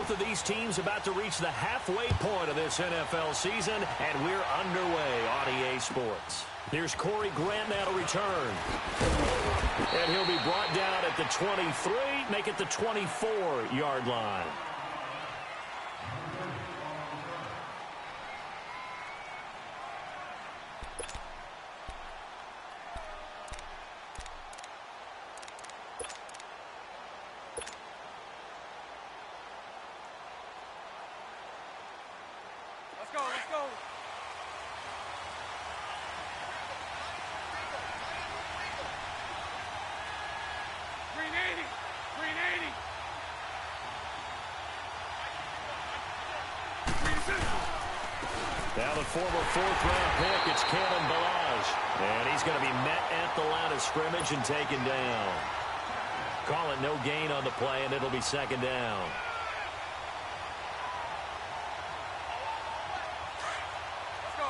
Both of these teams about to reach the halfway point of this NFL season, and we're underway on EA Sports. Here's Corey Grant now to return. And he'll be brought down at the 23, make it the 24-yard line. Let's go. 380. Now the former fourth-round pick, it's Cannon Balaj. And he's going to be met at the line of scrimmage and taken down. Call it no gain on the play, and it'll be second down. Let's go.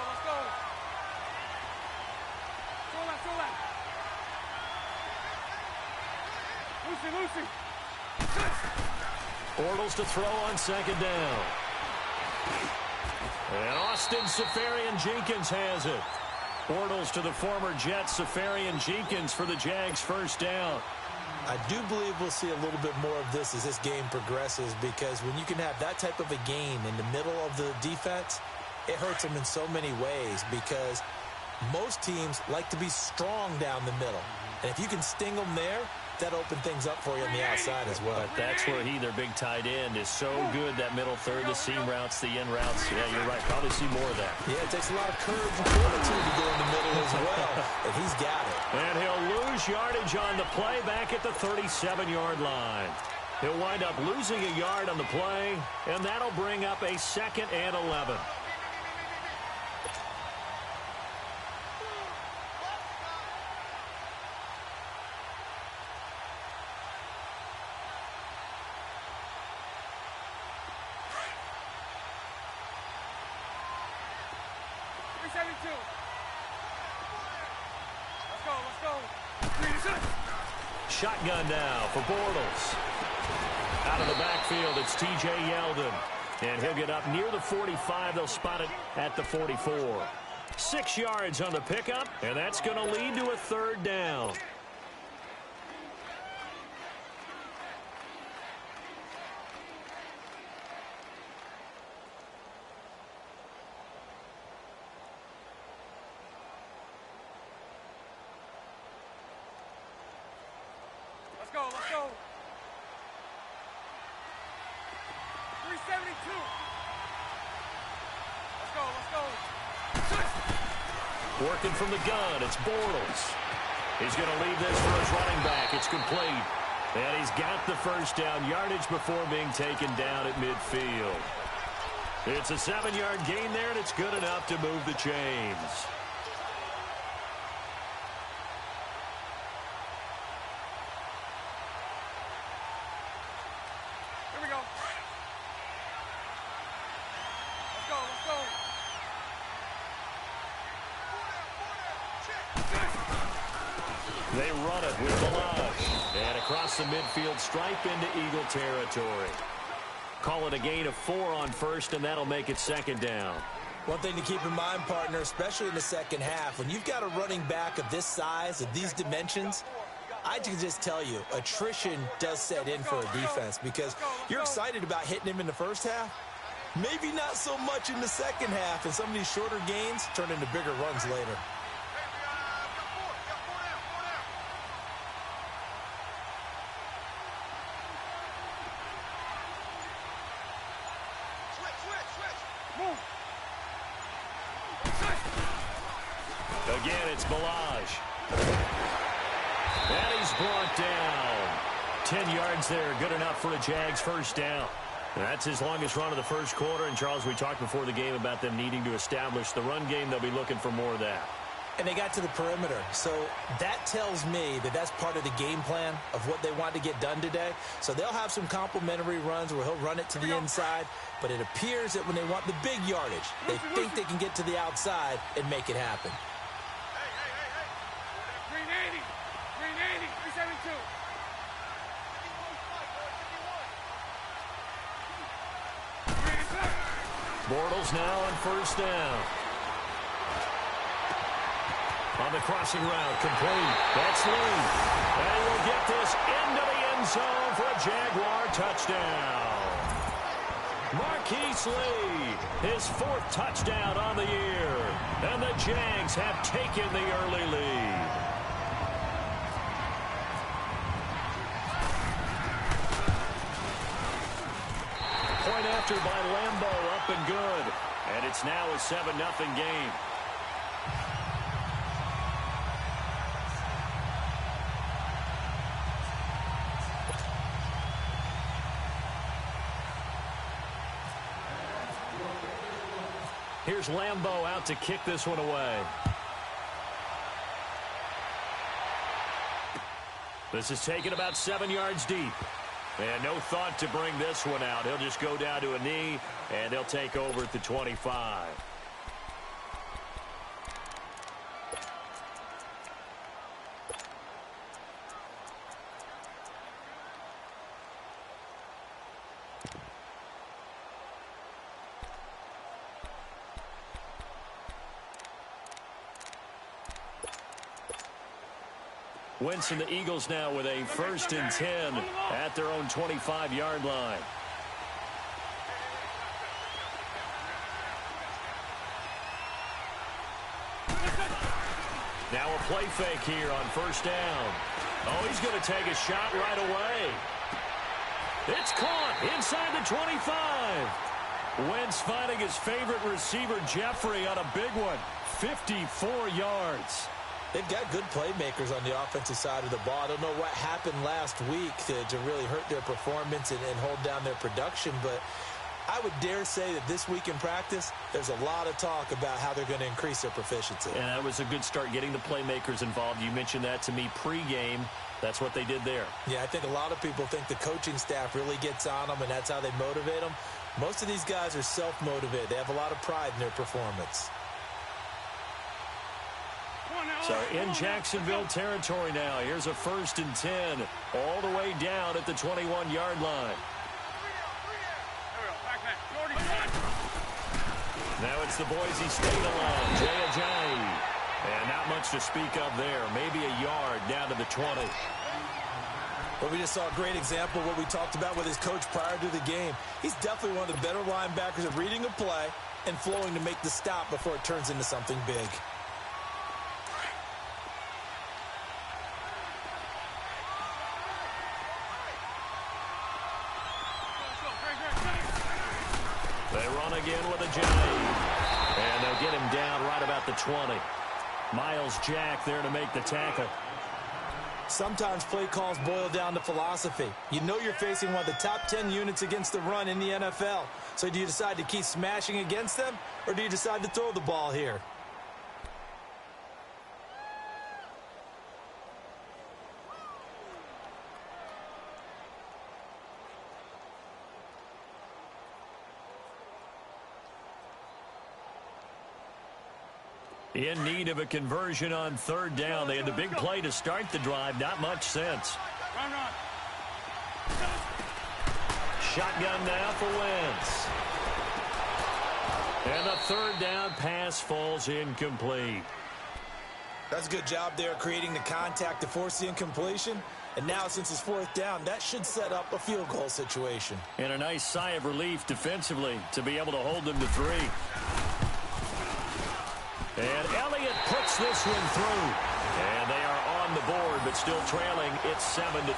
Lucy. Bortles to throw on second down. And Austin Seferian-Jenkins has it. Bortles to the former Jet Seferian-Jenkins for the Jags' first down. I do believe we'll see a little bit more of this as this game progresses, because when you can have that type of a gain in the middle of the defense, it hurts them in so many ways, because most teams like to be strong down the middle. And if you can sting them there, that open things up for you on the outside as well. But that's where their big tight end, is so good, that middle third, the seam routes, the in routes. Yeah, you're right. Probably see more of that. Yeah, it takes a lot of courage and fortitude to go in the middle as well. And he's got it. And he'll lose yardage on the play back at the 37-yard line. He'll wind up losing a yard on the play, and that'll bring up a 2nd and 11. Let's go. Shotgun now for Bortles. Out of the backfield, it's T.J. Yeldon. And he'll get up near the 45. They'll spot it at the 44. 6 yards on the pickup, and that's going to lead to a 3rd down. Let's go. 372. Let's go. Working from the gun, it's Bortles. He's going to leave this for his running back. It's complete. And he's got the first down yardage before being taken down at midfield. It's a 7-yard gain there, and it's good enough to move the chains. They run it with Balaj. And across the midfield stripe into Eagle territory. Call it a gain of 4 on first, and that'll make it 2nd down. One thing to keep in mind, partner, especially in the second half, when you've got a running back of this size, of these dimensions, I can just tell you, attrition does set in for a defense, because you're excited about hitting him in the first half. Maybe not so much in the second half, and some of these shorter gains turn into bigger runs later. Again, it's Balaj. And he's brought down. 10 yards there, good enough for a Jags first down. That's his longest run of the first quarter. And, Charles, we talked before the game about them needing to establish the run game. They'll be looking for more of that. And they got to the perimeter. So that tells me that that's part of the game plan of what they want to get done today. So they'll have some complimentary runs where he'll run it to the inside. But it appears that when they want the big yardage, they think they can get to the outside and make it happen. 380, 372. Bortles now on first down. On the crossing route, complete. That's Lee. And we'll get this into the end zone for a Jaguar touchdown. Marquise Lee, his 4th touchdown on the year. And the Jags have taken the early lead. Point after by Lambeau, up and good. And it's now a 7-0 game. Here's Lambeau out to kick this one away. This is taken about 7 yards deep. And no thought to bring this one out. He'll just go down to a knee, and they'll take over at the 25. Wentz and the Eagles now with a 1st and 10 at their own 25-yard line. Now a play fake here on first down. Oh, he's going to take a shot right away. It's caught inside the 25. Wentz finding his favorite receiver, Jeffrey, on a big one. 54 yards. They've got good playmakers on the offensive side of the ball. I don't know what happened last week to really hurt their performance and hold down their production, but I would dare say that this week in practice, there's a lot of talk about how they're going to increase their proficiency. And that was a good start, getting the playmakers involved. You mentioned that to me pregame. That's what they did there. Yeah, I think a lot of people think the coaching staff really gets on them, and that's how they motivate them. Most of these guys are self-motivated. They have a lot of pride in their performance. So in Jacksonville territory now. Here's a 1st and 10 all the way down at the 21-yard line. Now it's the Boise State alum, Jay Ajayi. And not much to speak of there. Maybe a yard down to the 20. Well, we just saw a great example of what we talked about with his coach prior to the game. He's definitely one of the better linebackers at reading a play and flowing to make the stop before it turns into something big. They run again with Ajayi. And they'll get him down right about the 20. Miles Jack there to make the tackle. Sometimes play calls boil down to philosophy. You know you're facing one of the top 10 units against the run in the NFL. So do you decide to keep smashing against them, or do you decide to throw the ball here? In need of a conversion on 3rd down. They had the big play to start the drive. Not much since. Shotgun now for Wentz. And the 3rd down pass falls incomplete. That's a good job there creating the contact to force the incompletion. And now since it's 4th down, that should set up a field goal situation. And a nice sigh of relief defensively to be able to hold them to 3. And Elliott puts this one through. And they are on the board, but still trailing. It's 7-3.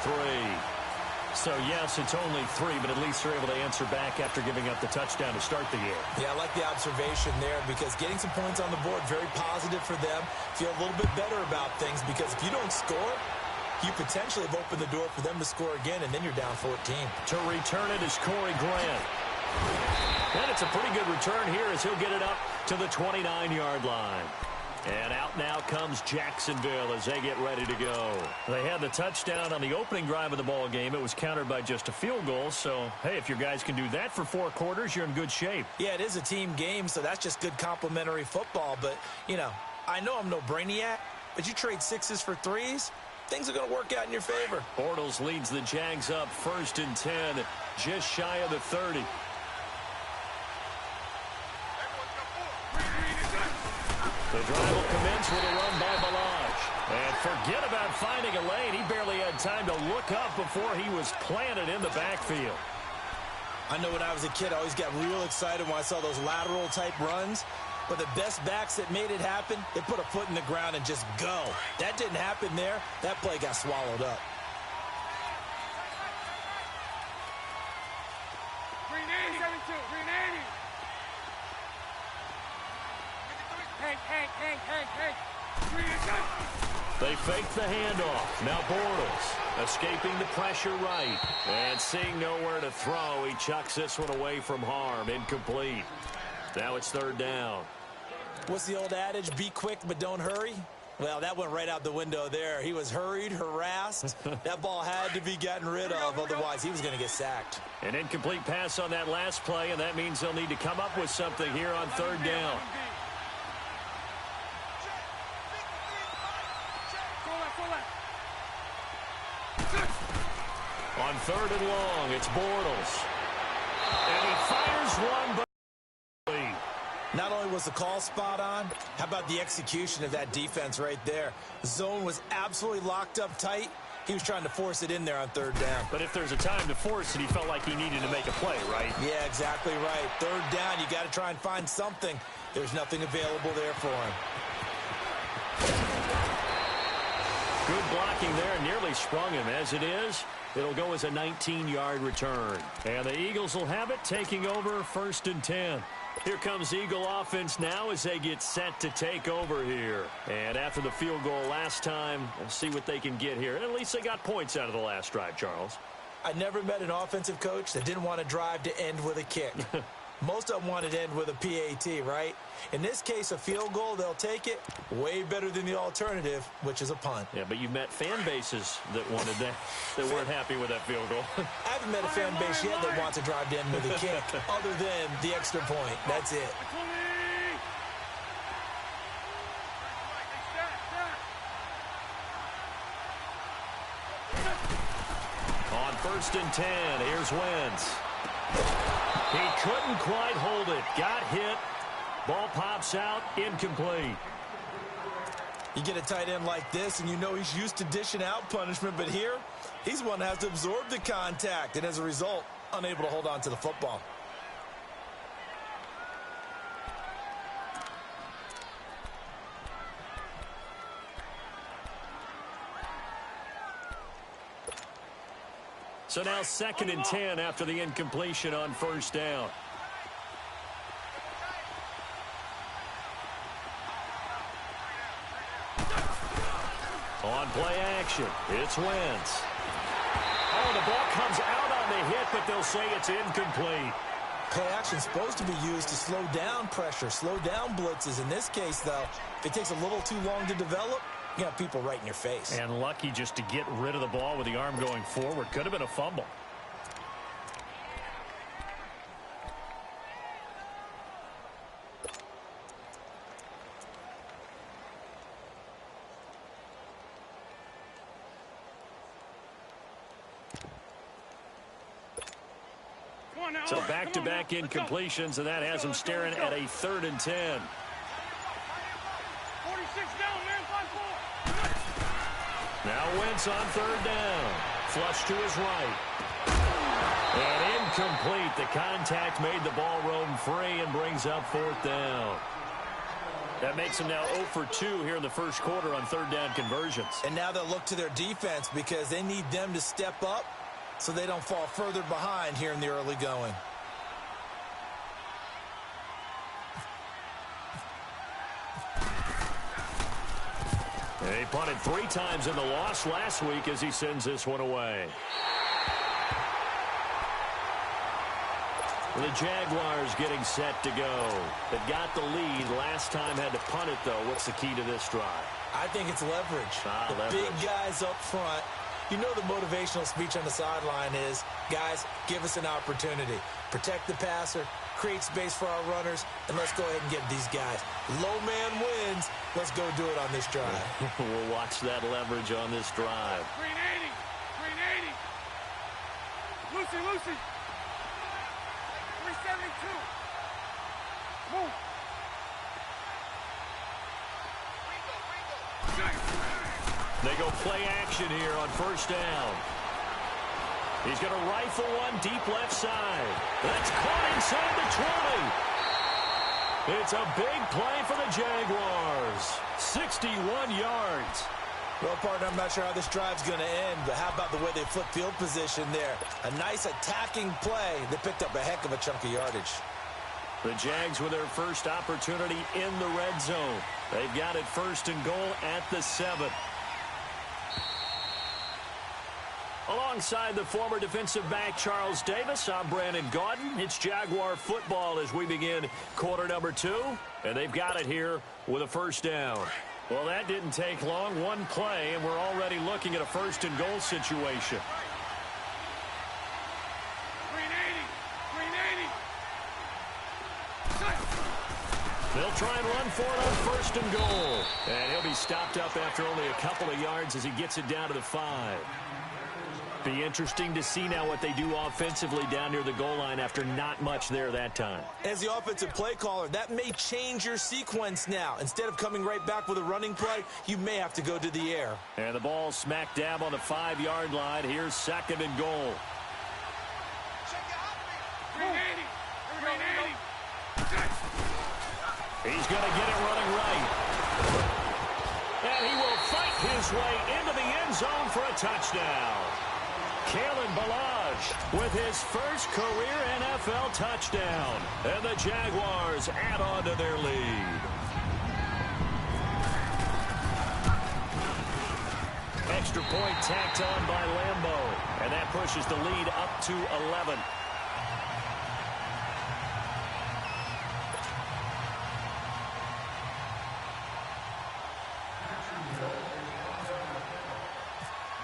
So, yes, it's only 3, but at least they're able to answer back after giving up the touchdown to start the year. Yeah, I like the observation there, because getting some points on the board, very positive for them. Feel a little bit better about things, because if you don't score, you potentially have opened the door for them to score again, and then you're down 14. To return it is Corey Grant. And it's a pretty good return here as he'll get it up to the 29-yard line. And out now comes Jacksonville as they get ready to go. They had the touchdown on the opening drive of the ball game. It was countered by just a field goal. So, hey, if your guys can do that for 4 quarters, you're in good shape. Yeah, it is a team game, so that's just good complimentary football. But, you know, I know I'm no brainiac, but you trade 6s for 3s, things are going to work out in your favor. Bortles leads the Jags up 1st and 10, just shy of the 30. The drive will commence with a run by Balaj. And forget about finding a lane. He barely had time to look up before he was planted in the backfield. I know when I was a kid, I always got real excited when I saw those lateral-type runs. But the best backs that made it happen, they put a foot in the ground and just go. That didn't happen there. That play got swallowed up. Green 80, 72, green 80. Hank. Green is good. They fake the handoff. Now Bortles escaping the pressure right. And seeing nowhere to throw, he chucks this one away from harm. Incomplete. Now it's third down. What's the old adage? Be quick, but don't hurry. Well, that went right out the window there. He was hurried, harassed. That ball had to be gotten rid of, otherwise he was going to get sacked. An incomplete pass on that last play, and that means they'll need to come up with something here on third down. On third and long, it's Bortles. And he fires one, but not only was the call spot on, how about the execution of that defense right there? The zone was absolutely locked up tight. He was trying to force it in there on third down. But if there's a time to force it, he felt like he needed to make a play, right? Yeah, exactly right. Third down, you got to try and find something. There's nothing available there for him. Good blocking there, and nearly sprung him. As it is, it'll go as a 19-yard return. And the Eagles will have it, taking over first and 10. Here comes Eagle offense now as they get set to take over here. And after the field goal last time, we'll see what they can get here. At least they got points out of the last drive, Charles. I never met an offensive coach that didn't want to drive to end with a kick. Most of them wanted to end with a PAT, right? In this case, a field goal, they'll take it. Way better than the alternative, which is a punt. Yeah, but you've met fan bases that wanted that, that weren't happy with that field goal. I haven't met a fan base yet that wants to drive to end with a kick, other than the extra point. That's it. On first and 10, here's Wentz. He couldn't quite hold it. Got hit. Ball pops out. Incomplete. You get a tight end like this, and you know he's used to dishing out punishment, but here, he's one that has to absorb the contact, and as a result, unable to hold on to the football. So now second and 10 after the incompletion on first down. On play action, it's Wentz. Oh, the ball comes out on the hit, but they'll say it's incomplete. Play action's supposed to be used to slow down pressure, slow down blitzes. In this case, though, if it takes a little too long to develop, you got people right in your face. And lucky just to get rid of the ball with the arm going forward. Could have been a fumble. So back-to-back incompletions, and that has him staring at a third and 10. 46 down, man, 5-4. Now Wentz on third down. Flush to his right. And incomplete. The contact made the ball roam free and brings up fourth down. That makes them now 0 for 2 here in the first quarter on third down conversions. And now they'll look to their defense because they need them to step up so they don't fall further behind here in the early going. He punted 3 times in the loss last week as he sends this one away. The Jaguars getting set to go. They got the lead. Last time had to punt it, though. What's the key to this drive? I think it's leverage. Leverage. Big guys up front. You know the motivational speech on the sideline is, guys, give us an opportunity. Protect the passer, create space for our runners, and let's go ahead and get these guys. Low man wins. Let's go do it on this drive. We'll watch that leverage on this drive. Green 80. Green 80. Lucy. 372. Move. They go play action here on first down. He's going to rifle one deep left side. That's caught inside the 20. It's a big play for the Jaguars. 61 yards. Well, partner, I'm not sure how this drive's going to end, but how about the way they flip field position there? A nice attacking play that picked up a heck of a chunk of yardage. The Jags with their first opportunity in the red zone. They've got it first and goal at the 7. Alongside the former defensive back Charles Davis, I'm Brandon Gaudin. It's Jaguar football as we begin quarter number 2, and they've got it here with a first down. Well, that didn't take long. One play, and we're already looking at a first and goal situation. They'll try and run for it on first and goal. And he'll be stopped up after only a couple of yards as he gets it down to the 5. Be interesting to see now what they do offensively down near the goal line after not much there that time. As the offensive play caller, that may change your sequence now. Instead of coming right back with a running play, you may have to go to the air. And the ball smack dab on the 5-yard line. Here's second and goal. He's going to get it running right. And he will fight his way into the end zone for a touchdown. Kalen Ballage with his first career NFL touchdown. And the Jaguars add on to their lead. Extra point tacked on by Lambeau. And that pushes the lead up to 11.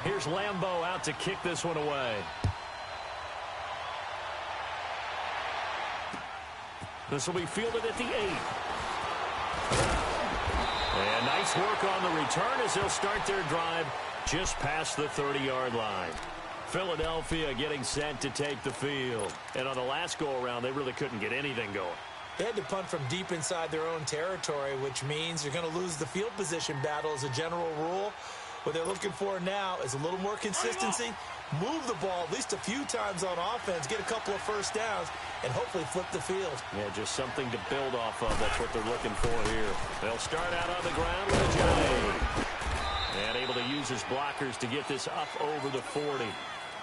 Here's Lambeau out to kick this one away. This will be fielded at the 8. And nice work on the return as they'll start their drive just past the 30-yard line. Philadelphia getting set to take the field. And on the last go-around, they really couldn't get anything going. They had to punt from deep inside their own territory, which means you're going to lose the field position battle as a general rule. What they're looking for now is a little more consistency, move the ball at least a few times on offense, get a couple of first downs, and hopefully flip the field. Yeah, just something to build off of. That's what they're looking for here. They'll start out on the ground with a J. And able to use his blockers to get this up over the 40.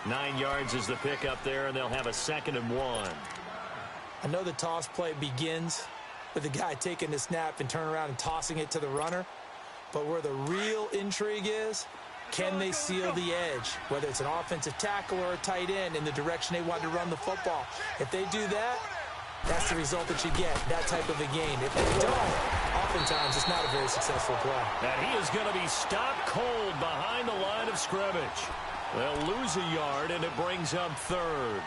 9 yards is the pickup there, and they'll have a 2nd and 1. I know the toss play begins with the guy taking the snap and turn around and tossing it to the runner. But where the real intrigue is, can they seal the edge? Whether it's an offensive tackle or a tight end in the direction they want to run the football. If they do that, that's the result that you get, that type of a game. If they don't, oftentimes it's not a very successful play. And he is going to be stopped cold behind the line of scrimmage. They'll lose a yard, and it brings up 3rd.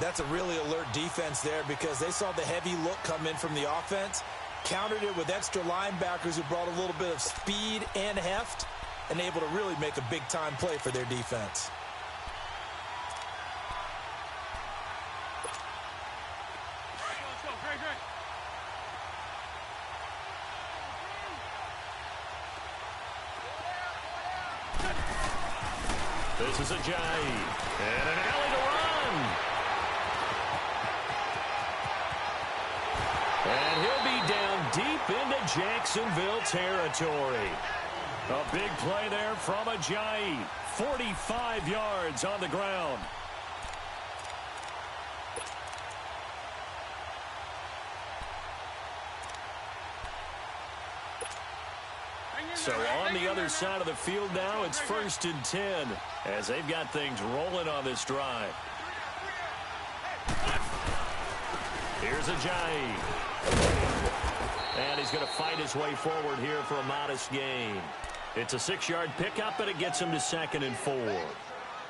That's a really alert defense there because they saw the heavy look come in from the offense, countered it with extra linebackers who brought a little bit of speed and heft, and able to really make a big-time play for their defense. Let's go. Great. This is a J. And an alley to run. And he'll be down deep into Jacksonville territory. A big play there from Ajayi. 45 yards on the ground. So on the other side of the field now, it's 1st and 10 as they've got things rolling on this drive. Here's Ajayi. And he's going to fight his way forward here for a modest gain. It's a 6-yard pickup, and it gets him to 2nd and 4.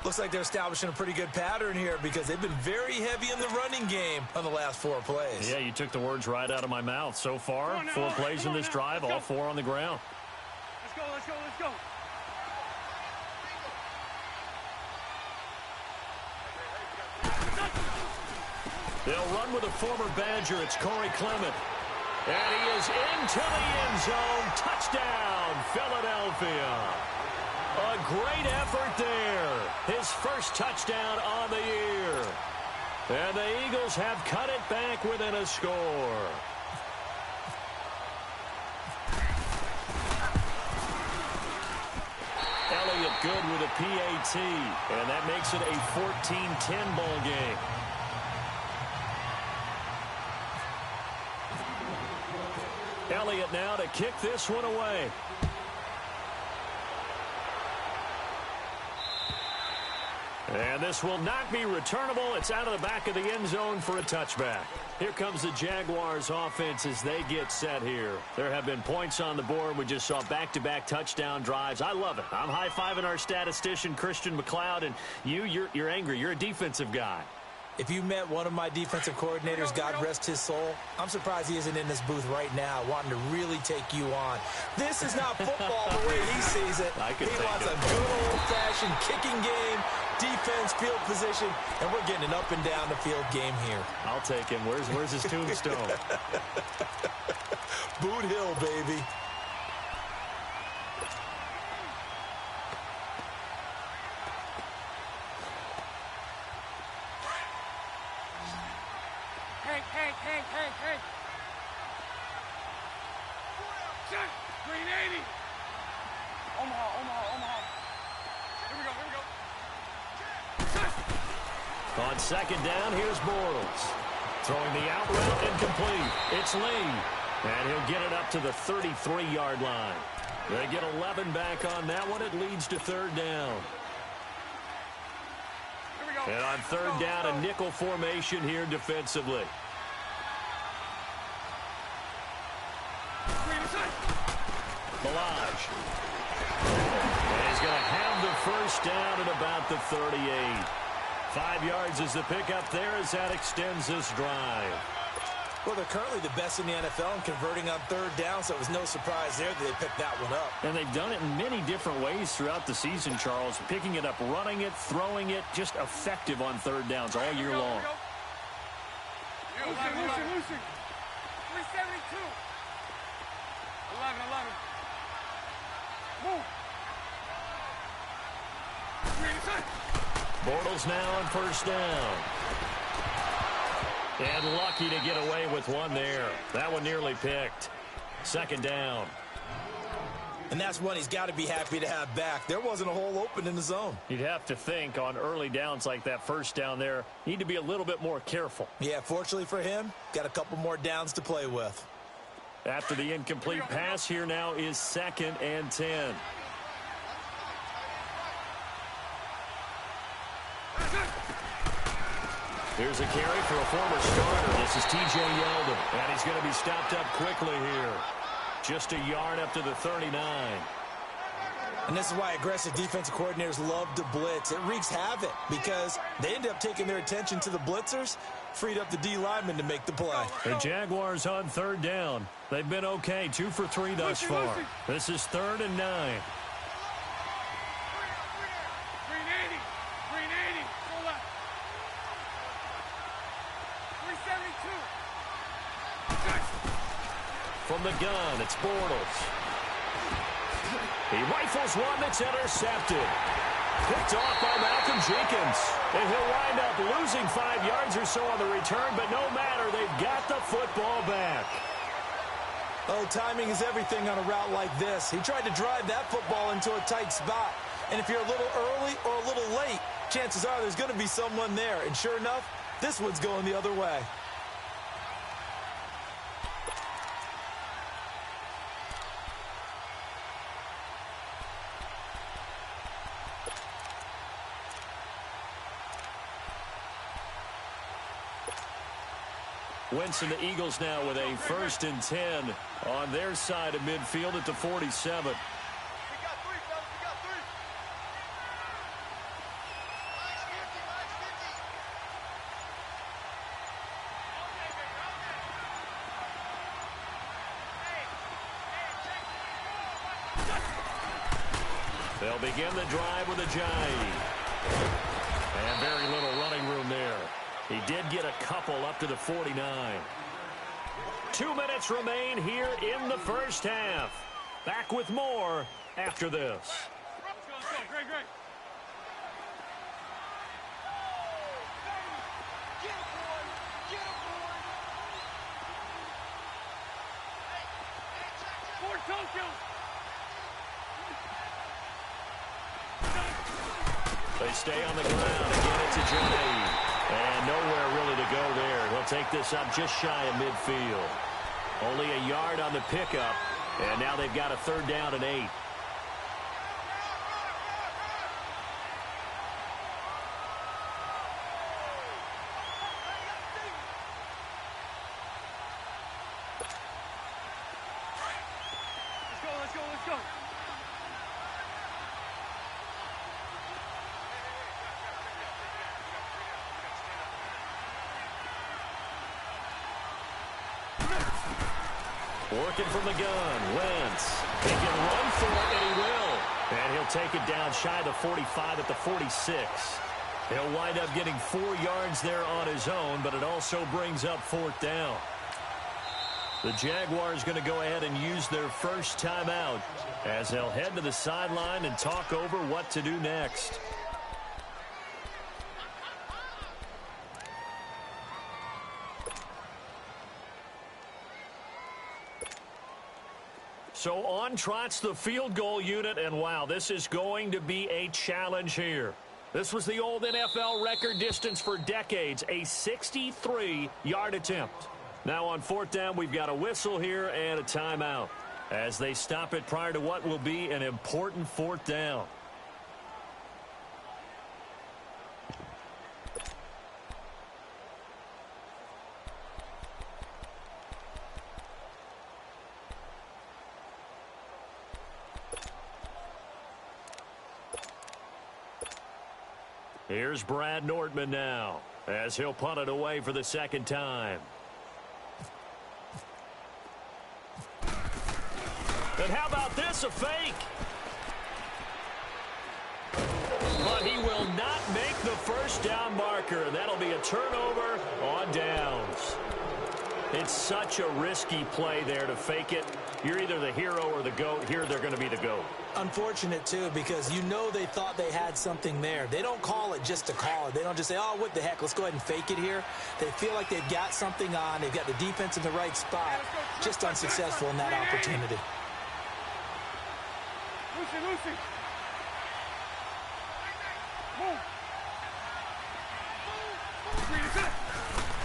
Looks like they're establishing a pretty good pattern here because they've been very heavy in the running game on the last 4 plays. Yeah, you took the words right out of my mouth. So far, 4 plays in this drive, all 4 on the ground. Let's go. They'll run with a former Badger. It's Corey Clement. And he is into the end zone. Touchdown, Philadelphia. A great effort there. His first touchdown on the year. And the Eagles have cut it back within a score. Elliott good with a PAT, and that makes it a 14-10 ball game. Elliott now to kick this one away. And this will not be returnable. It's out of the back of the end zone for a touchback. Here comes the Jaguars offense as they get set here. There have been points on the board. We just saw back-to-back touchdown drives. I love it. I'm high-fiving our statistician, Christian McLeod, and you're angry. You're a defensive guy. If you met one of my defensive coordinators, God rest his soul, I'm surprised he isn't in this booth right now wanting to really take you on. This is not football the way he sees it. He wants a good old-fashioned kicking game, defense, field position, and we're getting an up-and-down-the-field game here. I'll take him. Where's his tombstone? Boot Hill, baby. Hey. Check. Green 80. Omaha. Here we go. Check. On second down, here's Bortles. Throwing the out route incomplete. It's Lee. And he'll get it up to the 33-yard line. They get 11 back on that one. It leads to third down. Here we go. And on third down, a nickel formation here defensively. Balaj. And he's going to have the first down at about the 38. 5 yards is the pickup there as that extends this drive. Well, they're currently the best in the NFL in converting on third down, so it was no surprise there that they picked that one up. And they've done it in many different ways throughout the season, Charles. Picking it up, running it, throwing it, just effective on third downs all year long. Lucy. 372. 11. Move. Bortles now on first down. And lucky to get away with one there. That one nearly picked. Second down. And that's one he's got to be happy to have back. There wasn't a hole open in the zone. You'd have to think on early downs like that first down there, need to be a little bit more careful. Yeah, fortunately for him, got a couple more downs to play with. After the incomplete pass, here now is 2nd and 10. Here's a carry for a former starter. This is T.J. Yeldon, and he's going to be stopped up quickly here. Just a yard up to the 39. And this is why aggressive defensive coordinators love to blitz. It wreaks havoc because they end up taking their attention to the blitzers, freed up the D lineman to make the play. The Jaguars on third down. They've been okay, 2 for 3 thus far. This is 3rd and 9. From the gun, it's Bortles. He rifles one that's intercepted. Picked off by Malcolm Jenkins. And he'll wind up losing 5 yards or so on the return, but no matter, they've got the football back. Oh, timing is everything on a route like this. He tried to drive that football into a tight spot. And if you're a little early or a little late, chances are there's going to be someone there. And sure enough, this one's going the other way. Winston, the Eagles now with a 1st and 10 on their side of midfield at the 47. They'll begin the drive with Ajayi. And very little running room there. He did get a couple up to the 49. 2 minutes remain here in the first half. Back with more after this. stay on the ground. Again, it's a Johnny. And nowhere really to go there. He'll take this up just shy of midfield. Only a yard on the pickup, and now they've got a 3rd down and 8. Let's go. Working from the gun, Wentz. He can run for it, and he will. And he'll take it down shy of the 45 at the 46. He'll wind up getting 4 yards there on his own, but it also brings up 4th down. The Jaguars going to go ahead and use their first timeout as they'll head to the sideline and talk over what to do next. So on trots the field goal unit, and wow, this is going to be a challenge here. This was the old NFL record distance for decades, a 63-yard attempt. Now on 4th down, we've got a whistle here and a timeout as they stop it prior to what will be an important 4th down. Here's Brad Nordman now as he'll punt it away for the 2nd time. And how about this, a fake? But he will not make the 1st down marker. That'll be a turnover on downs. It's such a risky play there to fake it. You're either the hero or the GOAT. Here they're going to be the GOAT. Unfortunate, too, because you know they thought they had something there. They don't call it just to call it. They don't just say, oh, what the heck, let's go ahead and fake it here. They feel like they've got something on. They've got the defense in the right spot. Just unsuccessful in that opportunity. Lucy. Move.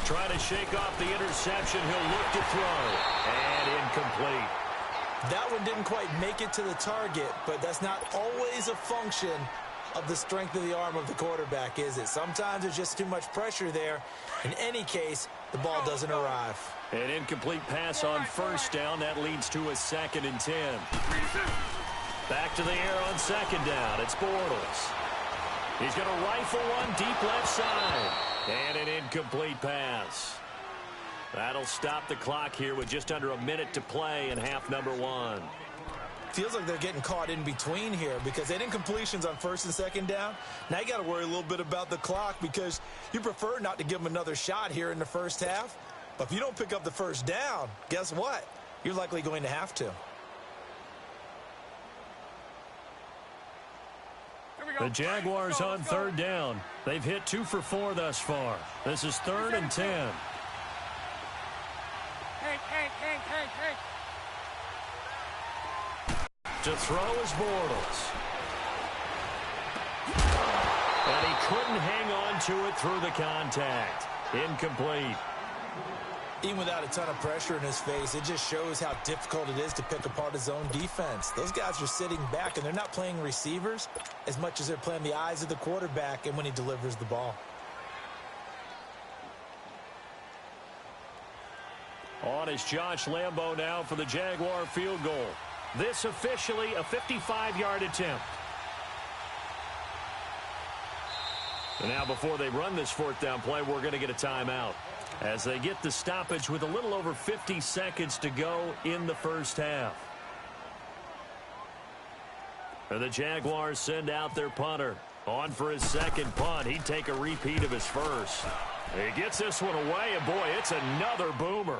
Trying to shake off the interception. He'll look to throw. And incomplete. That one didn't quite make it to the target, but that's not always a function of the strength of the arm of the quarterback, is it? Sometimes there's just too much pressure there. In any case, the ball doesn't arrive. An incomplete pass on 1st down. That leads to a 2nd and 10. Back to the air on 2nd down. It's Bortles. He's going to rifle one deep left side. And an incomplete pass. That'll stop the clock here with just under a minute to play in half number 1. Feels like they're getting caught in between here because they had incompletions on 1st and 2nd down. Now you got to worry a little bit about the clock because you prefer not to give them another shot here in the 1st half. But if you don't pick up the 1st down, guess what? You're likely going to have to. The Jaguars on 3rd down. They've hit 2 for 4 thus far. This is 3rd and 10. Hank. To throw is Bortles. And he couldn't hang on to it through the contact. Incomplete. Even without a ton of pressure in his face, it just shows how difficult it is to pick apart his own defense. Those guys are sitting back, and they're not playing receivers as much as they're playing the eyes of the quarterback and when he delivers the ball. On is Josh Lambo now for the Jaguar field goal. This officially a 55-yard attempt. And now before they run this 4th down play, we're going to get a timeout as they get the stoppage with a little over 50 seconds to go in the 1st half. And the Jaguars send out their punter. On for his 2nd punt. He'd take a repeat of his 1st. He gets this one away, and boy, it's another boomer.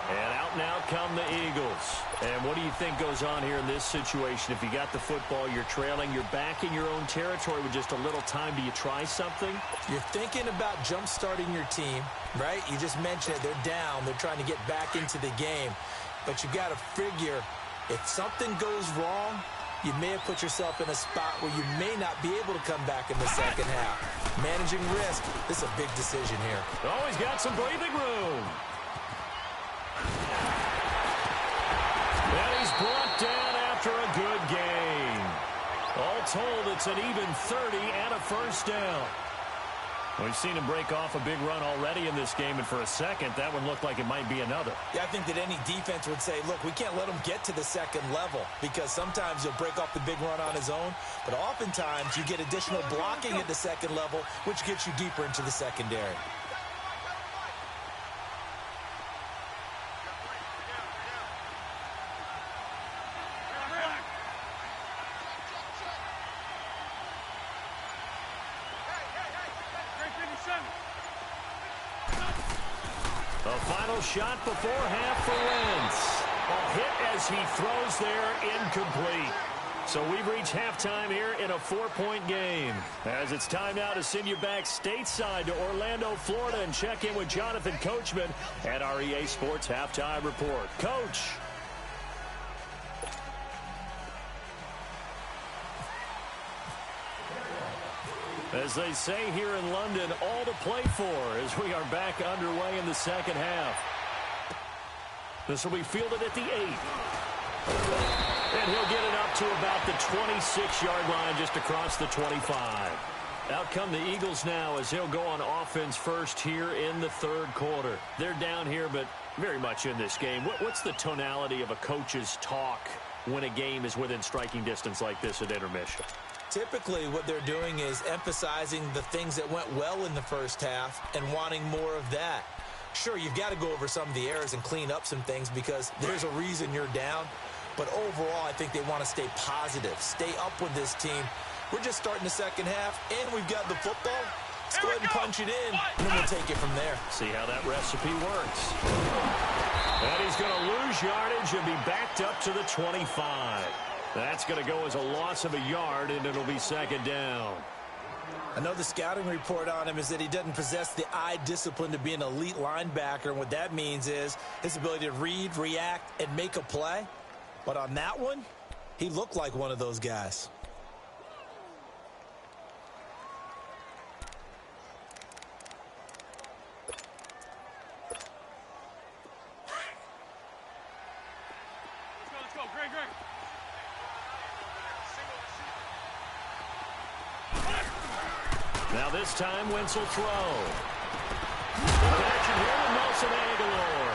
And out and out come the Eagles. And what do you think goes on here in this situation? If you got the football, you're trailing, you're back in your own territory with just a little time. Do you try something? You're thinking about jump-starting your team, right? You just mentioned it. They're down. They're trying to get back into the game. But you got to figure if something goes wrong, you may have put yourself in a spot where you may not be able to come back in the second half. Managing risk, this is a big decision here. Oh, he's got some breathing room. And he's brought down after a good game. All told, it's an even 30 and a first down. We've seen him break off a big run already in this game, and for a second, that one looked like it might be another. Yeah, I think that any defense would say, look, we can't let him get to the second level, because sometimes he'll break off the big run on his own, but oftentimes you get additional blocking at the second level, which gets you deeper into the secondary. A final shot before half for Wentz. A hit as he throws there, incomplete. So we've reached halftime here in a 4-point game. As it's time now to send you back stateside to Orlando, Florida, and check in with Jonathan Coachman at our EA Sports Halftime Report. Coach. As they say here in London, all to play for as we are back underway in the second half. This will be fielded at the 8. And he'll get it up to about the 26-yard line, just across the 25. Out come the Eagles now as they'll go on offense first here in the third quarter. They're down here, but very much in this game. What's the tonality of a coach's talk when a game is within striking distance like this at intermission? Typically, what they're doing is emphasizing the things that went well in the first half and wanting more of that. Sure, you've got to go over some of the errors and clean up some things because there's a reason you're down. But overall, I think they want to stay positive, stay up with this team. We're just starting the second half, and we've got the football. Let's go ahead and punch it in, and then we'll take it from there. See how that recipe works. And he's going to lose yardage and be backed up to the 25. That's going to go as a loss of a yard, and it'll be second down. I know the scouting report on him is that he doesn't possess the eye discipline to be an elite linebacker, and what that means is his ability to read, react, and make a play. But on that one, he looked like one of those guys. Let's go. Great. Now this time, Wentz will throw. Action here with Nelson Aguilar.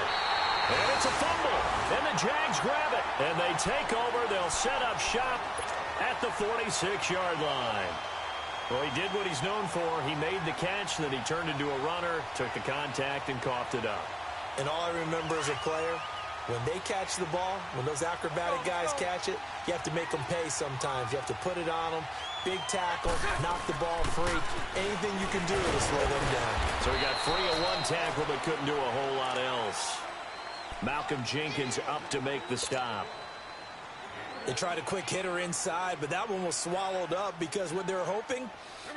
And it's a fumble. And the Jags grab it. And they take over. They'll set up shop at the 46-yard line. Well, he did what he's known for. He made the catch, then he turned into a runner, took the contact, and coughed it up. And all I remember as a player, when they catch the ball, when those acrobatic guys catch it, you have to make them pay sometimes. You have to put it on them. Big tackle, knock the ball free. Anything you can do to slow them down. So he got free of one tackle but couldn't do a whole lot else. Malcolm Jenkins up to make the stop. They tried a quick hitter inside, but that one was swallowed up because what they're hoping,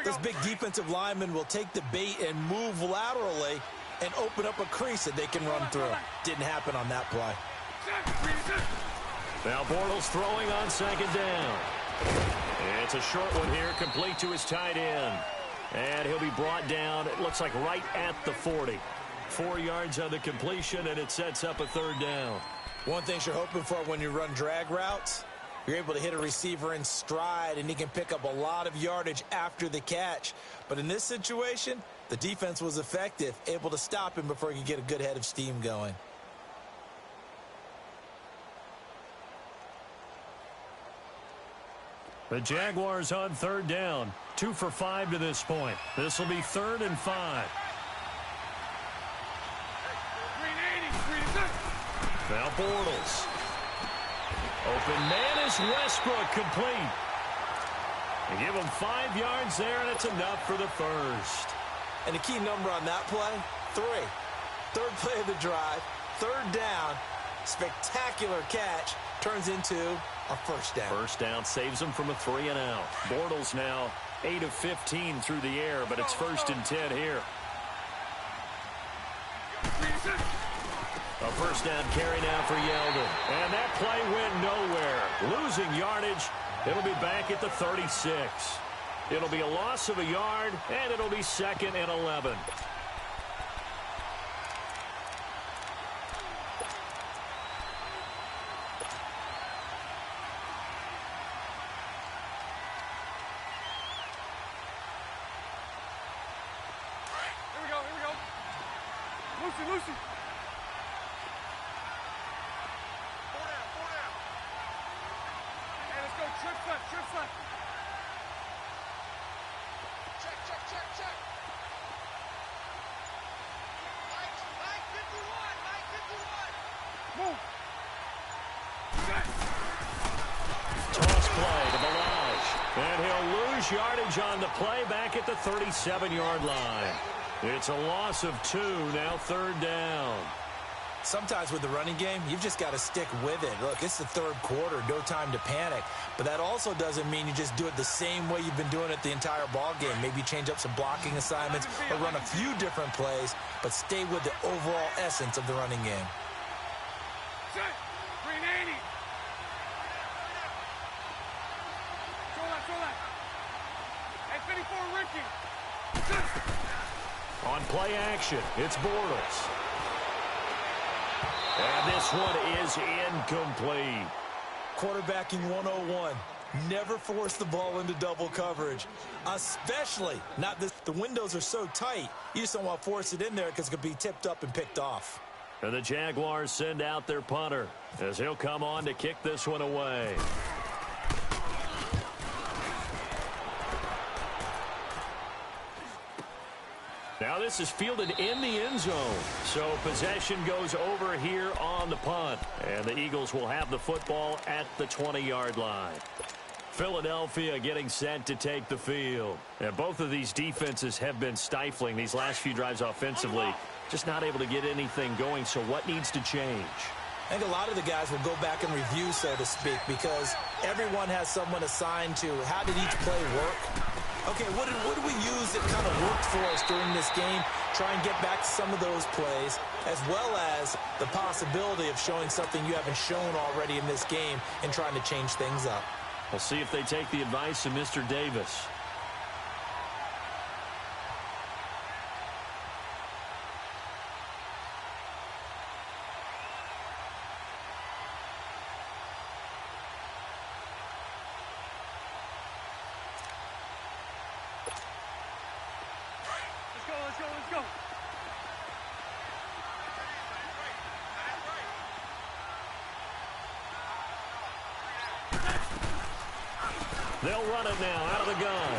those big defensive linemen will take the bait and move laterally and open up a crease that they can run through. Didn't happen on that play. Now Bortles throwing on second down. It's a short one here, complete to his tight end. And he'll be brought down, it looks like right at the 40. 4 yards on the completion, and it sets up a third down. One thing you're hoping for when you run drag routes, you're able to hit a receiver in stride, and he can pick up a lot of yardage after the catch. But in this situation, the defense was effective, able to stop him before he could get a good head of steam going. The Jaguars on third down. 2 for 5 to this point. This will be 3rd and 5. Now Bortles. Open man is Westbrook, complete. They give him 5 yards there, and it's enough for the first. And the key number on that play, 3. Third play of the drive, 3rd down, spectacular catch, turns into a first down. First down saves him from a 3 and out. Bortles now 8 of 15 through the air, but it's 1st and 10 here. A first down carry now for Yeldon. And that play went nowhere. Losing yardage. It'll be back at the 36. It'll be a loss of a yard, and it'll be 2nd and 11. Lucy. Hey, let's go. Trips left. Check. Mike, 51. Move. Toss play to Balaj. And he'll lose yardage on the play back at the 37-yard line. It's a loss of 2, now 3rd down. Sometimes with the running game, you've just got to stick with it. Look, it's the 3rd quarter, no time to panic. But that also doesn't mean you just do it the same way you've been doing it the entire ball game. Maybe change up some blocking assignments or run a few different plays, but stay with the overall essence of the running game. Set. 380. Throw that. Hey, 54, Ricky. Set. On play action, it's Bortles. And this one is incomplete. Quarterbacking 101. Never force the ball into double coverage. Especially not this. The windows are so tight, you just don't want to force it in there because it could be tipped up and picked off. And the Jaguars send out their punter as he'll come on to kick this one away. Now this is fielded in the end zone. So possession goes over here on the punt. And the Eagles will have the football at the 20-yard line. Philadelphia getting set to take the field. And both of these defenses have been stifling these last few drives offensively. Just not able to get anything going. So what needs to change? I think a lot of the guys will go back and review, so to speak, because everyone has someone assigned to how did each play work. Okay, what did we use that kind of worked for us during this game? Try and get back to some of those plays, as well as the possibility of showing something you haven't shown already in this game and trying to change things up. We'll see if they take the advice of Mr. Davis. Let's go. They'll run it now out of the gun.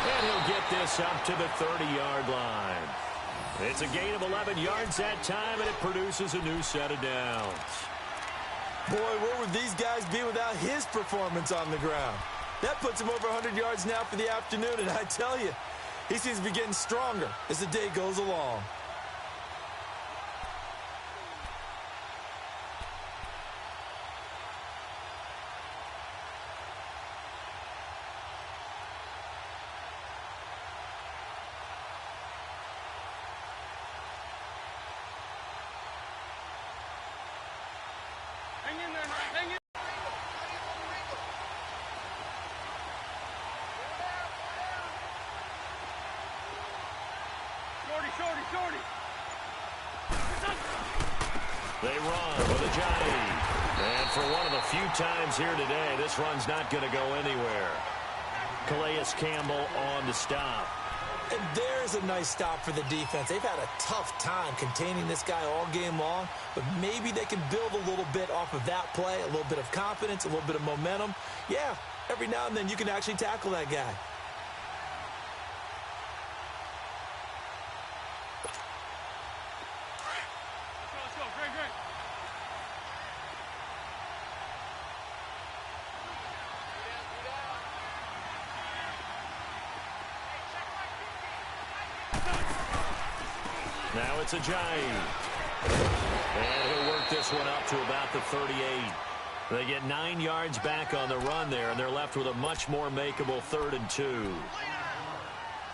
And he'll get this up to the 30-yard line. It's a gain of 11 yards that time, and it produces a new set of downs. Boy, where would these guys be without his performance on the ground? That puts him over 100 yards now for the afternoon, and I tell you, he seems to be getting stronger as the day goes along. Hang in there, hang in. Shorty. They run with a giant. And for one of the few times here today, this run's not going to go anywhere. Calais Campbell on the stop. And there's a nice stop for the defense. They've had a tough time containing this guy all game long, but maybe they can build a little bit off of that play, a little bit of confidence, a little bit of momentum. Yeah, every now and then you can actually tackle that guy. Let's go. Great. Now it's a giant. And he'll work this one up to about the 38. They get 9 yards back on the run there, and they're left with a much more makeable 3rd and 2.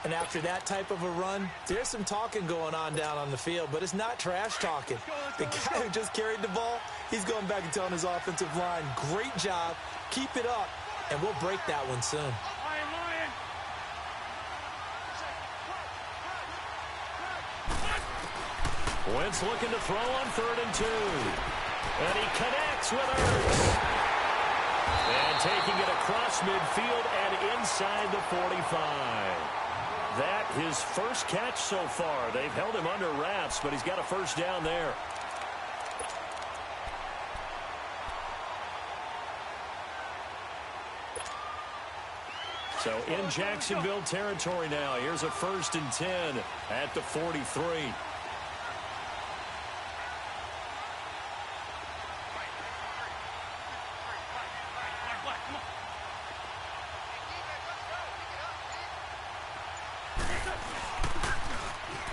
And after that type of a run, there's some talking going on down on the field, but it's not trash talking. The guy who just carried the ball, he's going back and telling his offensive line, great job, keep it up, and we'll break that one soon. Wentz looking to throw on 3rd and 2. And he connects with Ertz. And taking it across midfield and inside the 45. That his first catch so far. They've held him under wraps, but he's got a first down there. So in Jacksonville territory now. Here's a 1st and 10 at the 43.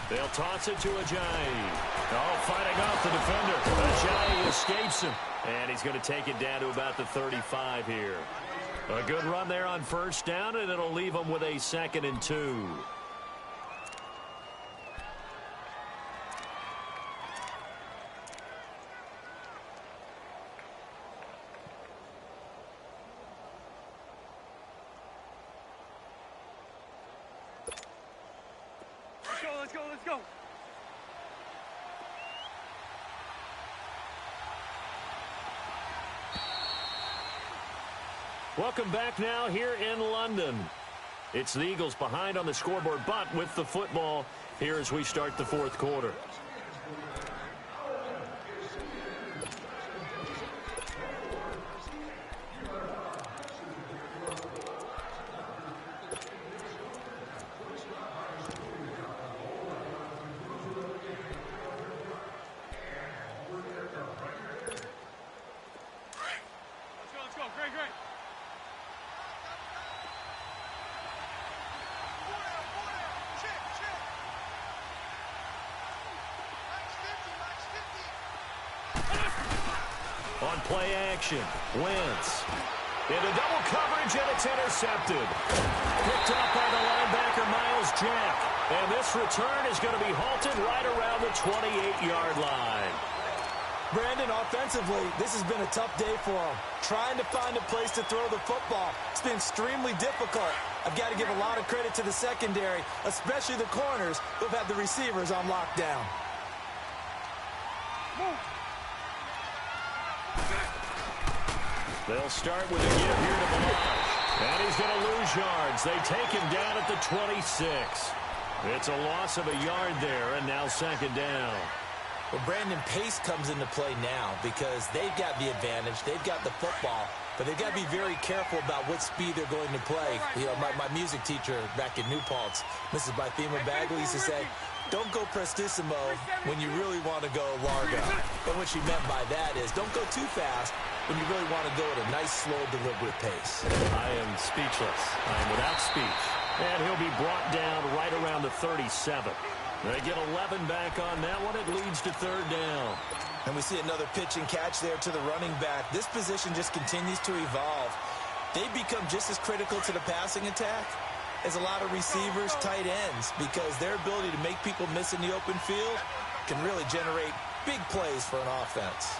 They'll toss it to Ajayi. Oh, fighting off the defender. Ajayi escapes him. And he's going to take it down to about the 35 here. A good run there on 1st down, and it'll leave them with a 2nd and 2. Let's go. Welcome back now here in London. It's the Eagles behind on the scoreboard, but with the football here as we start the 4th quarter. On play action, Wentz. Into double coverage, and it's intercepted. Picked up by the linebacker, Miles Jack. And this return is going to be halted right around the 28-yard line. Brandon, offensively, this has been a tough day for him. Trying to find a place to throw the football. It's been extremely difficult. I've got to give a lot of credit to the secondary, especially the corners who've had the receivers on lockdown. They'll start with a give here to Balazs. And he's going to lose yards. They take him down at the 26. It's a loss of a yard there, and now 2nd down. Well, Brandon, pace comes into play now because they've got the advantage. They've got the football, but they've got to be very careful about what speed they're going to play. You know, my music teacher back in New Paltz, Mrs. Bythema Bagley, used to say, don't go prestissimo when you really want to go largo. And what she meant by that is don't go too fast when you really want to go at a nice, slow, deliberate pace. I am speechless. I am without speech. And he'll be brought down right around the 37. They get 11 back on that one. It leads to 3rd down. And we see another pitch and catch there to the running back. This position just continues to evolve. They become just as critical to the passing attack as a lot of receivers, tight ends, because their ability to make people miss in the open field can really generate big plays for an offense.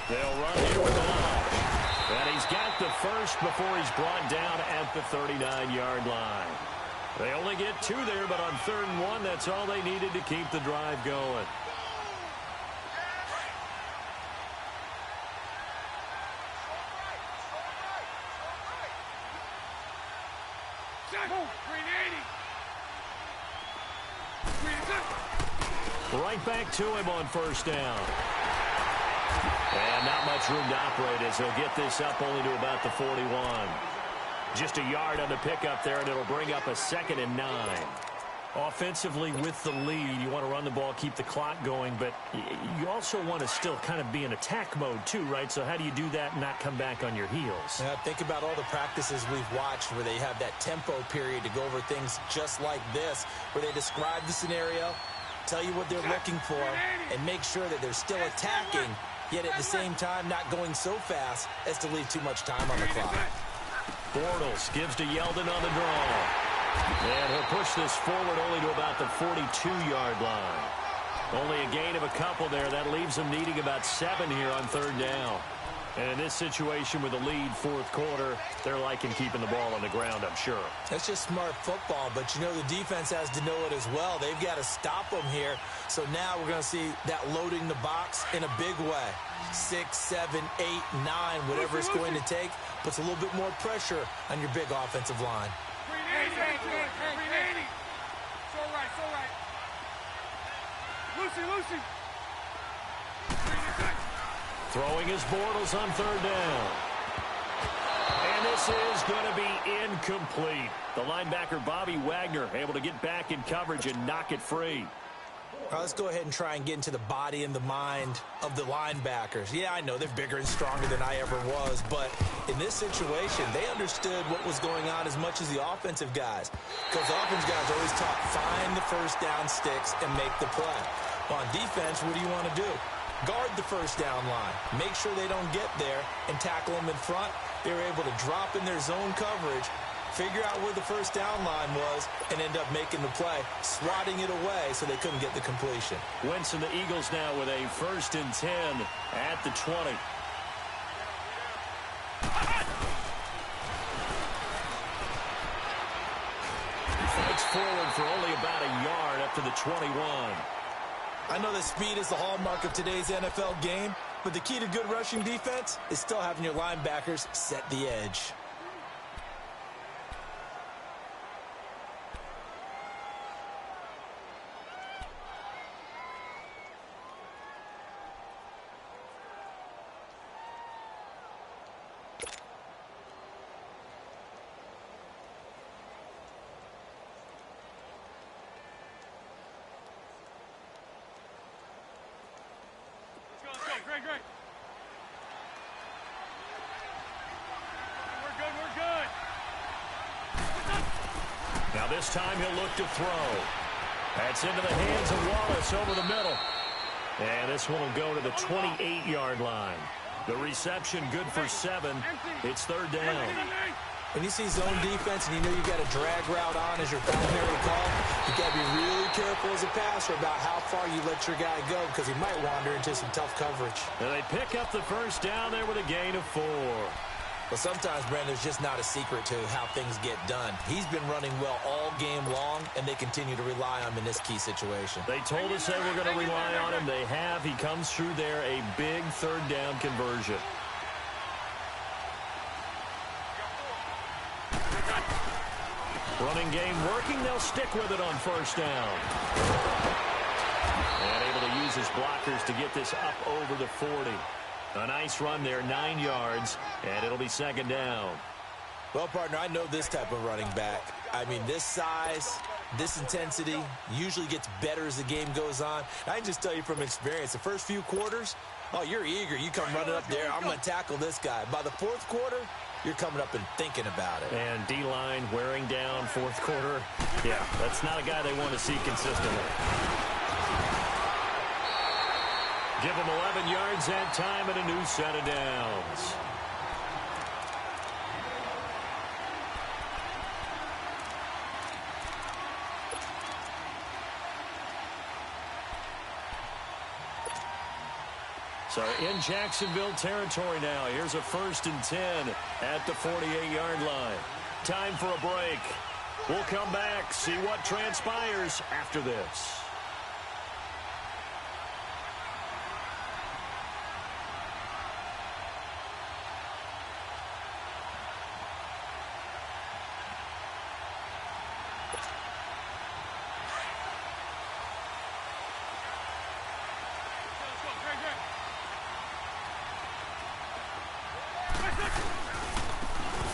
They'll run here with Balazs. And he's got the first before he's brought down at the 39-yard line. They only get 2 there, but on 3rd and 1, that's all they needed to keep the drive going. Right back to him on 1st down. And not much room to operate as he'll get this up only to about the 41. Just a yard on the pickup there, and it'll bring up a 2nd and 9. Offensively with the lead, you want to run the ball, keep the clock going, but you also want to still kind of be in attack mode too, right? So how do you do that and not come back on your heels? Yeah, think about all the practices we've watched where they have that tempo period to go over things just like this, where they describe the scenario, tell you what they're looking for, and make sure that they're still attacking, yet at the same time not going so fast as to leave too much time on the clock. Bortles gives to Yeldon on the draw. And he'll push this forward only to about the 42-yard line. Only a gain of a couple there. That leaves them needing about 7 here on third down. And in this situation with a lead fourth quarter, they're liking keeping the ball on the ground, I'm sure. That's just smart football, but you know the defense has to know it as well. They've got to stop them here. So now we're going to see that loading the box in a big way. 6, 7, 8, 9, whatever it's going to take, puts a little bit more pressure on your big offensive line. Hey. It's all right. Lucy. Throwing his Bortles on third down. And this is going to be incomplete. The linebacker, Bobby Wagner, able to get back in coverage and knock it free. All right, let's go ahead and try and get into the body and the mind of the linebackers. Yeah, I know they're bigger and stronger than I ever was, but in this situation, they understood what was going on as much as the offensive guys. Because the offensive guys always taught, find the first down sticks and make the play. On defense, what do you want to do? Guard the first down line. Make sure they don't get there and tackle them in front. They were able to drop in their zone coverage, figure out where the first down line was, and end up making the play, swatting it away so they couldn't get the completion. Wentz and the Eagles now with a 1st and 10 at the 20. Fights forward for only about a yard up to the 21. I know that speed is the hallmark of today's NFL game, but the key to good rushing defense is still having your linebackers set the edge. Great. We're good. Now this time he'll look to throw. That's into the hands of Wallace over the middle. And this one will go to the 28-yard line. The reception good for 7. It's third down. When you see zone defense and you know you got a drag route on as your primary call, you got to be really careful as a passer about how far you let your guy go because he might wander into some tough coverage. And they pick up the first down there with a gain of 4. But sometimes, Brandon, there's just not a secret to how things get done. He's been running well all game long, and they continue to rely on him in this key situation. They told us they were going to rely on him. They have. He comes through there, a big third down conversion. Running game working. They'll stick with it on first down. And able to use his blockers to get this up over the 40. A nice run there, 9 yards, and it'll be second down. Well, partner, I know this type of running back. I mean, this size, this intensity usually gets better as the game goes on. I can just tell you from experience, the first few quarters, oh, you're eager. You come running up there, I'm going to tackle this guy. By the fourth quarter, you're coming up and thinking about it. And D-line wearing down fourth quarter. Yeah, that's not a guy they want to see consistently. Give them 11 yards that time and a new set of downs. So in Jacksonville territory now. Here's a 1st and 10 at the 48-yard line. Time for a break. We'll come back, see what transpires after this.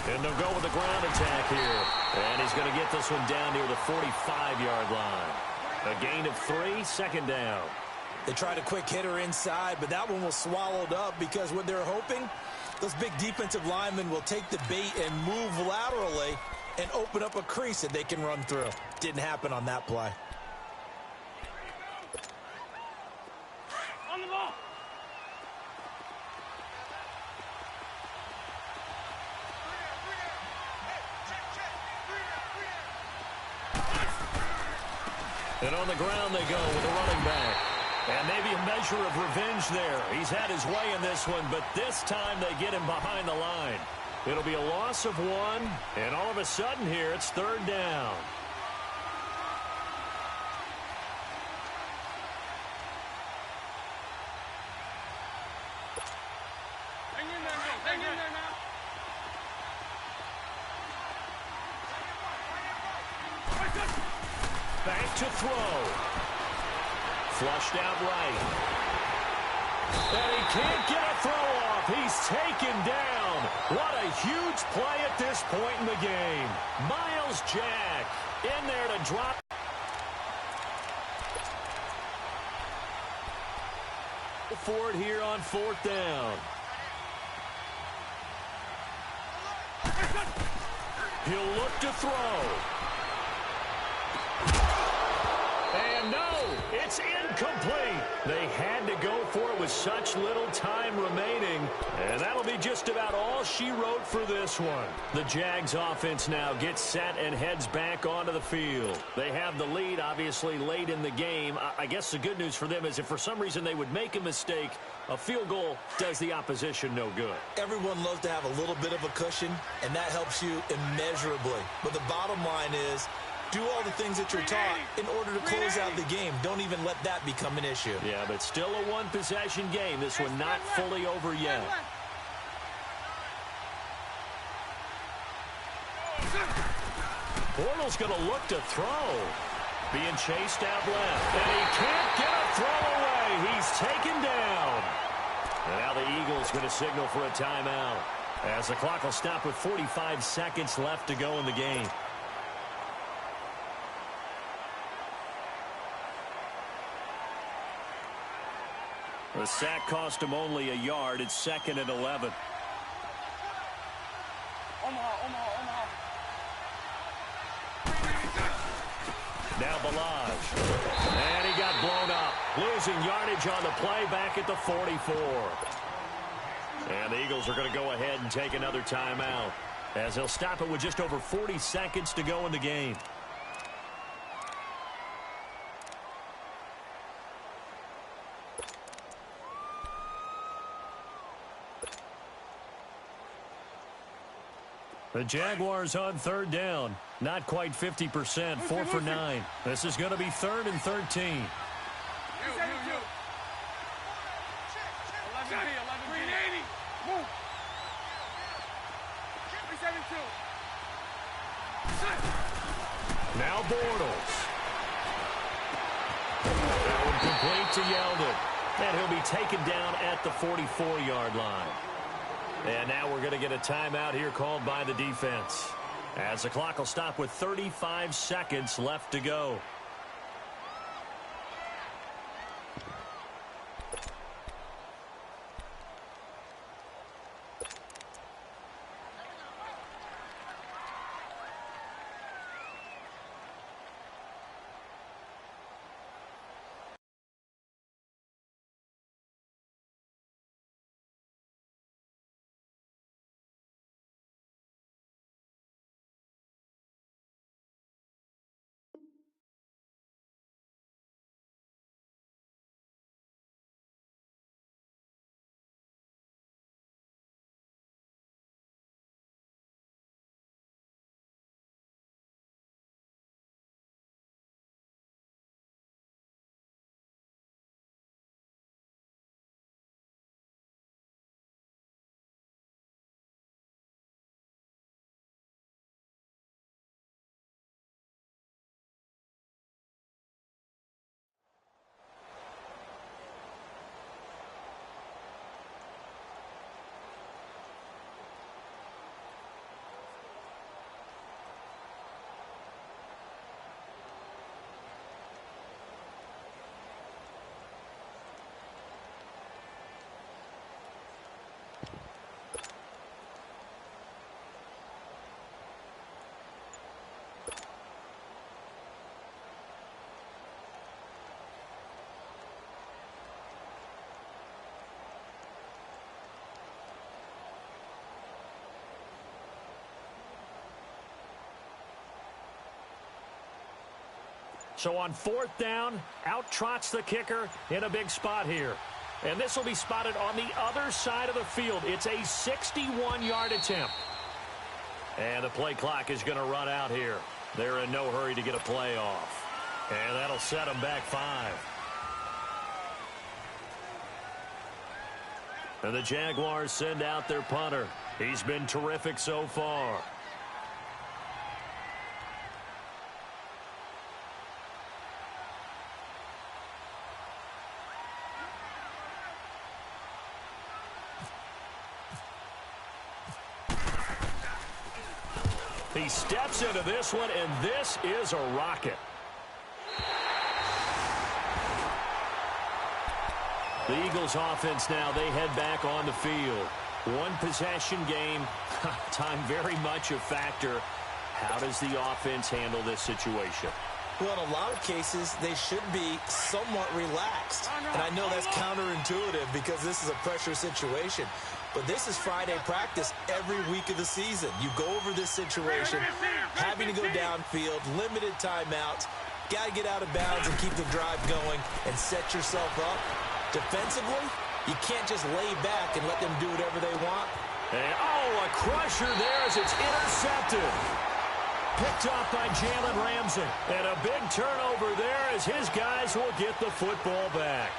And they'll go with the ground attack here. And he's going to get this one down near the 45-yard line. A gain of 3, second down. They tried a quick hitter inside, but that one was swallowed up because what they're hoping, those big defensive linemen will take the bait and move laterally and open up a crease that they can run through. Didn't happen on that play. On the ball. And on the ground they go with a running back. And maybe a measure of revenge there. He's had his way in this one, but this time they get him behind the line. It'll be a loss of 1, and all of a sudden here it's 3rd down. Hang in there now. Hang in there now. Back to throw. Flushed out right. And he can't get a throw off. He's taken down. What a huge play at this point in the game. Miles Jack in there to drop. For it here on 4th down. He'll look to throw. And no, it's incomplete. They had to go for it with such little time remaining. And that'll be just about all she wrote for this one. The Jags offense now gets set and heads back onto the field. They have the lead, obviously, late in the game. I guess the good news for them is if for some reason they would make a mistake, a field goal does the opposition no good. Everyone loves to have a little bit of a cushion, and that helps you immeasurably. But the bottom line is, do all the things that you're taught in order to close out the game. Don't even let that become an issue. Yeah, but still a one-possession game. This one not fully over yet. Bortles going to look to throw. Being chased out left. And he can't get a throw away. He's taken down. And now the Eagles going to signal for a timeout, as the clock will stop with 45 seconds left to go in the game. The sack cost him only a yard. It's 2nd and 11. Omaha. Now Balaj. And he got blown up. Losing yardage on the play back at the 44. And the Eagles are going to go ahead and take another timeout, as they'll stop it with just over 40 seconds to go in the game. The Jaguars on 3rd down. Not quite 50%, 4 for 9. This is going to be 3rd and 13. 11B. 380. Move. 372. Now Bortles. That one complete to Yeldon. And he'll be taken down at the 44-yard line. And now we're going to get a timeout here called by the defense, as the clock will stop with 35 seconds left to go. So on 4th down, out trots the kicker in a big spot here. And this will be spotted on the other side of the field. It's a 61-yard attempt. And the play clock is going to run out here. They're in no hurry to get a play off. And that'll set them back 5. And the Jaguars send out their punter. He's been terrific so far. He steps into this one, and this is a rocket. The Eagles offense now, they head back on the field. One possession game, time very much a factor. How does the offense handle this situation? Well, in a lot of cases, they should be somewhat relaxed. And I know that's counterintuitive because this is a pressure situation. But this is Friday practice every week of the season. You go over this situation, having to go downfield, limited timeouts, got to get out of bounds and keep the drive going and set yourself up. Defensively, you can't just lay back and let them do whatever they want. And, oh, a crusher there as it's intercepted. Picked up by Jalen Ramsey. And a big turnover there as his guys will get the football back.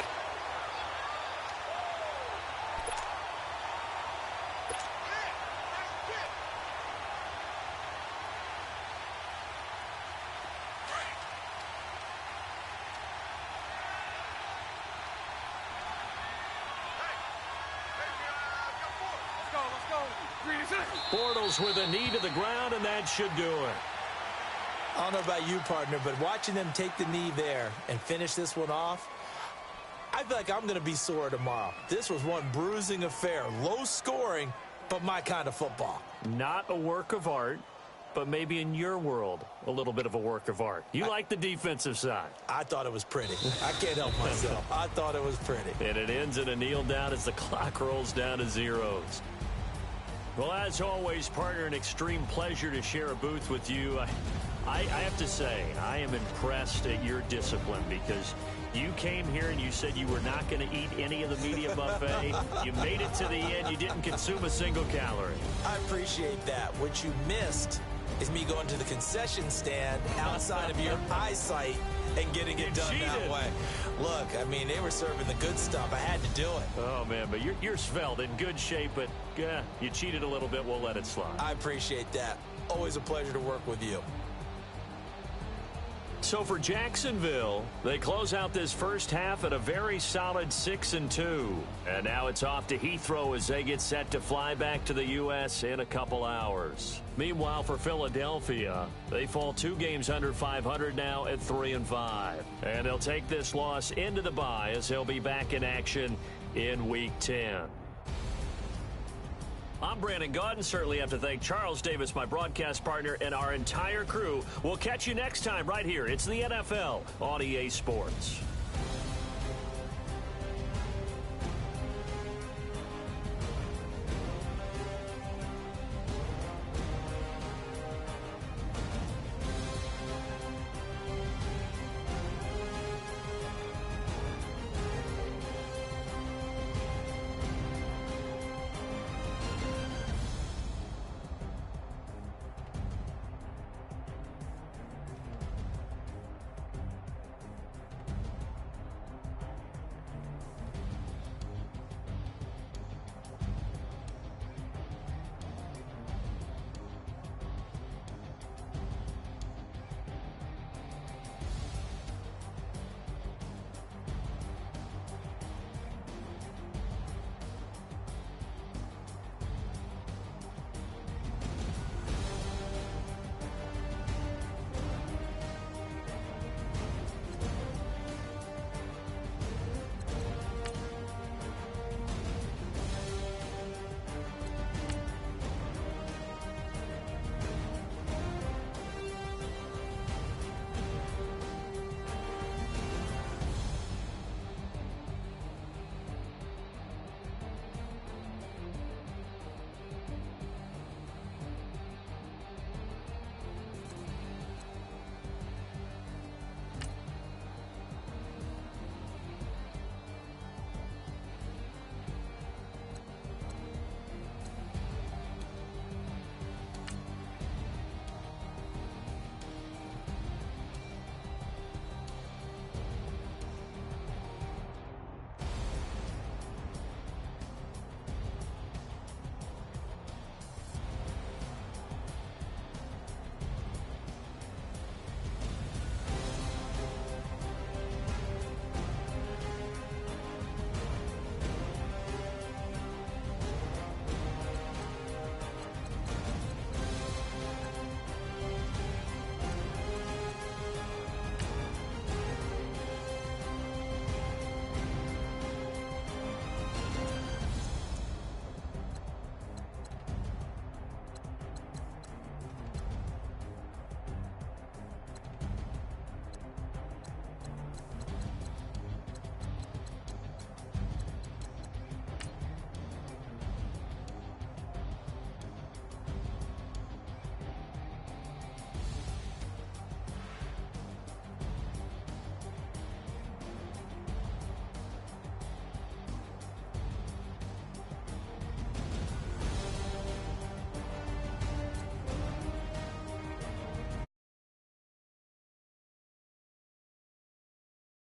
Bortles with a knee to the ground, and that should do it. I don't know about you, partner, but watching them take the knee there and finish this one off, I feel like I'm going to be sore tomorrow. This was one bruising affair. Low scoring, but my kind of football. Not a work of art, but maybe in your world, a little bit of a work of art. You like the defensive side. I thought it was pretty. I can't help myself. I thought it was pretty. And it ends in a kneel down as the clock rolls down to zeros. Well, as always, partner, an extreme pleasure to share a booth with you. I have to say, I am impressed at your discipline because you came here and you said you were not going to eat any of the media buffet. You made it to the end. You didn't consume a single calorie. I appreciate that. What you missed is me going to the concession stand outside of your eyesight and getting it done that way. Look, I mean, they were serving the good stuff. I had to do it. Oh, man, but you're svelte, in good shape, but you cheated a little bit. We'll let it slide. I appreciate that. Always a pleasure to work with you. So for Jacksonville, they close out this first half at a very solid 6-2. And now it's off to Heathrow as they get set to fly back to the U.S. in a couple hours. Meanwhile, for Philadelphia, they fall 2 games under 500 now at 3-5. And they'll take this loss into the bye as they'll be back in action in Week 10. I'm Brandon Gaudin. Certainly have to thank Charles Davis, my broadcast partner, and our entire crew. We'll catch you next time right here. It's the NFL on EA Sports.